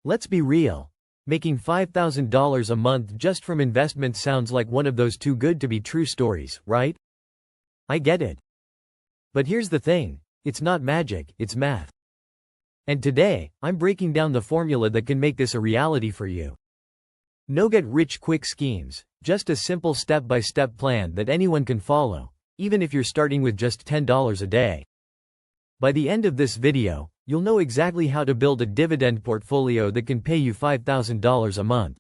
Let's be real. Making $5,000 a month just from investments sounds like one of those too good to be true stories, right? I get it. But here's the thing, it's not magic, it's math. And today, I'm breaking down the formula that can make this a reality for you. No get-rich-quick schemes, just a simple step-by-step plan that anyone can follow, even if you're starting with just $10 a day. By the end of this video, you'll know exactly how to build a dividend portfolio that can pay you $5,000 a month.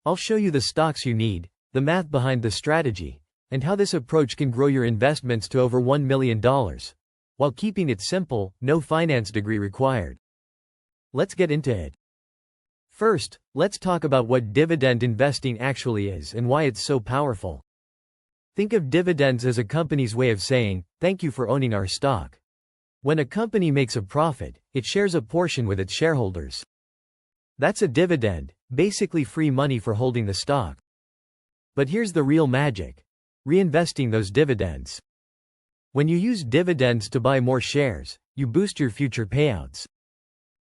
I'll show you the stocks you need, the math behind the strategy, and how this approach can grow your investments to over $1 million, while keeping it simple, no finance degree required. Let's get into it. First, let's talk about what dividend investing actually is and why it's so powerful. Think of dividends as a company's way of saying, "Thank you for owning our stock." When a company makes a profit, it shares a portion with its shareholders. That's a dividend, basically free money for holding the stock. But here's the real magic: reinvesting those dividends. When you use dividends to buy more shares, you boost your future payouts.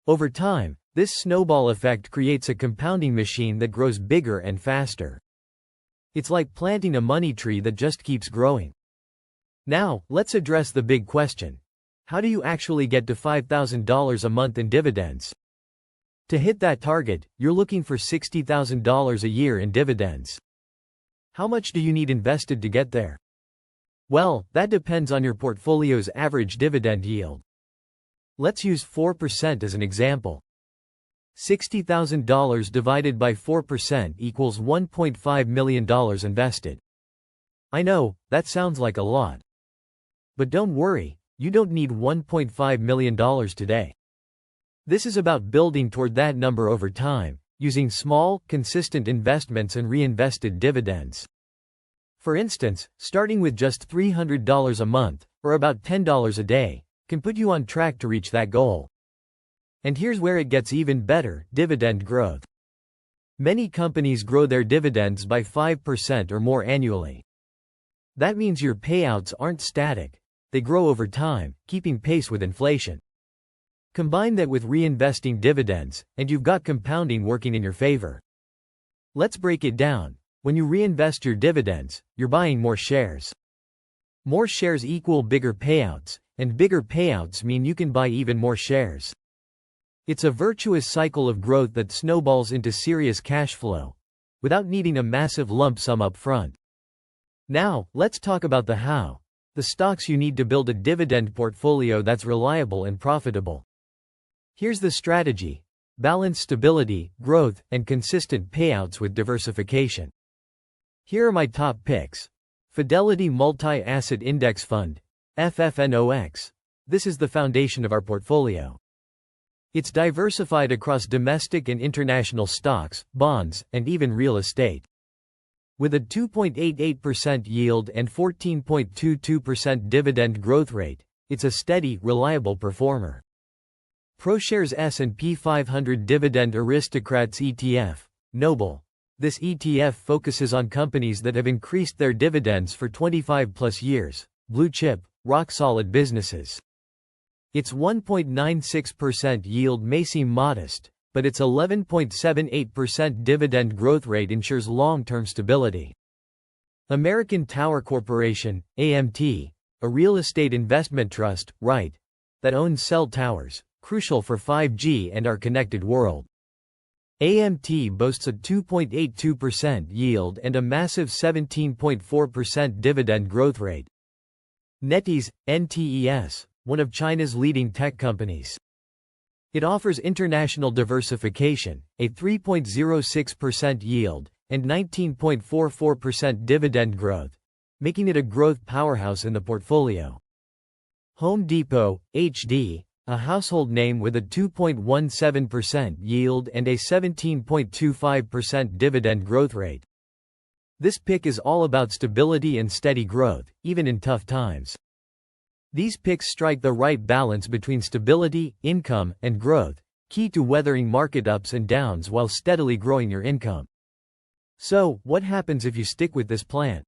Over time, this snowball effect creates a compounding machine that grows bigger and faster. It's like planting a money tree that just keeps growing. Now, let's address the big question. How do you actually get to $5,000 a month in dividends? To hit that target, you're looking for $60,000 a year in dividends. How much do you need invested to get there? Well, that depends on your portfolio's average dividend yield. Let's use 4% as an example. $60,000 divided by 4% equals $1.5 million invested. I know, that sounds like a lot. But don't worry, you don't need $1.5 million today. This is about building toward that number over time, using small, consistent investments and reinvested dividends. For instance, starting with just $300 a month, or about $10 a day, can put you on track to reach that goal. And here's where it gets even better: dividend growth. Many companies grow their dividends by 5% or more annually. That means your payouts aren't static, they grow over time, keeping pace with inflation. Combine that with reinvesting dividends, and you've got compounding working in your favor. Let's break it down. When you reinvest your dividends, you're buying more shares. More shares equal bigger payouts, and bigger payouts mean you can buy even more shares. It's a virtuous cycle of growth that snowballs into serious cash flow, without needing a massive lump sum up front. Now, let's talk about the how, the stocks you need to build a dividend portfolio that's reliable and profitable. Here's the strategy: balance stability, growth, and consistent payouts with diversification. Here are my top picks. Fidelity Multi-Asset Index Fund, FFNOX. This is the foundation of our portfolio. It's diversified across domestic and international stocks, bonds, and even real estate. With a 2.88% yield and 14.22% dividend growth rate, it's a steady, reliable performer. ProShares S&P 500 Dividend Aristocrats ETF, Noble. This ETF focuses on companies that have increased their dividends for 25+ years, blue-chip, rock-solid businesses. Its 1.96% yield may seem modest, but its 11.78% dividend growth rate ensures long-term stability. American Tower Corporation, AMT, a real estate investment trust, REIT, that owns cell towers, crucial for 5G and our connected world. AMT boasts a 2.82% yield and a massive 17.4% dividend growth rate. NetEase, NTES, one of China's leading tech companies. It offers international diversification, a 3.06% yield, and 19.44% dividend growth, making it a growth powerhouse in the portfolio. Home Depot, HD, a household name with a 2.17% yield and a 17.25% dividend growth rate. This pick is all about stability and steady growth, even in tough times. These picks strike the right balance between stability, income, and growth, key to weathering market ups and downs while steadily growing your income. So, what happens if you stick with this plan?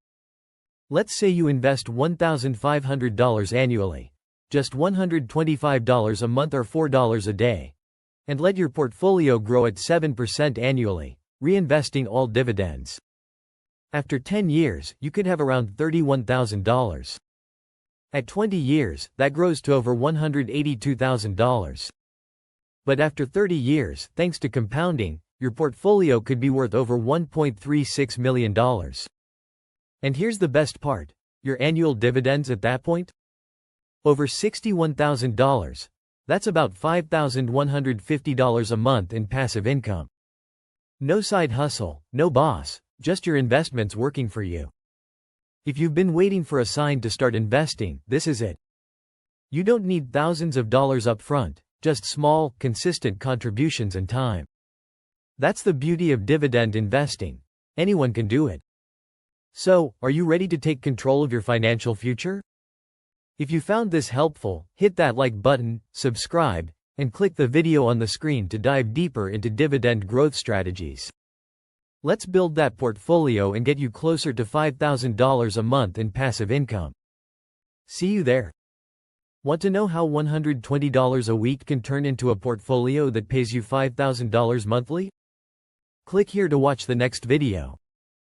Let's say you invest $1,500 annually. Just $125 a month or $4 a day. And let your portfolio grow at 7% annually, reinvesting all dividends. After 10 years, you could have around $31,000. At 20 years, that grows to over $182,000. But after 30 years, thanks to compounding, your portfolio could be worth over $1.36 million. And here's the best part: your annual dividends at that point? Over $61,000. That's about $5,150 a month in passive income. No side hustle, no boss, just your investments working for you. If you've been waiting for a sign to start investing, this is it. You don't need thousands of dollars up front, just small, consistent contributions and time. That's the beauty of dividend investing. Anyone can do it. So, are you ready to take control of your financial future? If you found this helpful, hit that like button, subscribe, and click the video on the screen to dive deeper into dividend growth strategies. Let's build that portfolio and get you closer to $5,000 a month in passive income. See you there. Want to know how $120 a week can turn into a portfolio that pays you $5,000 monthly? Click here to watch the next video.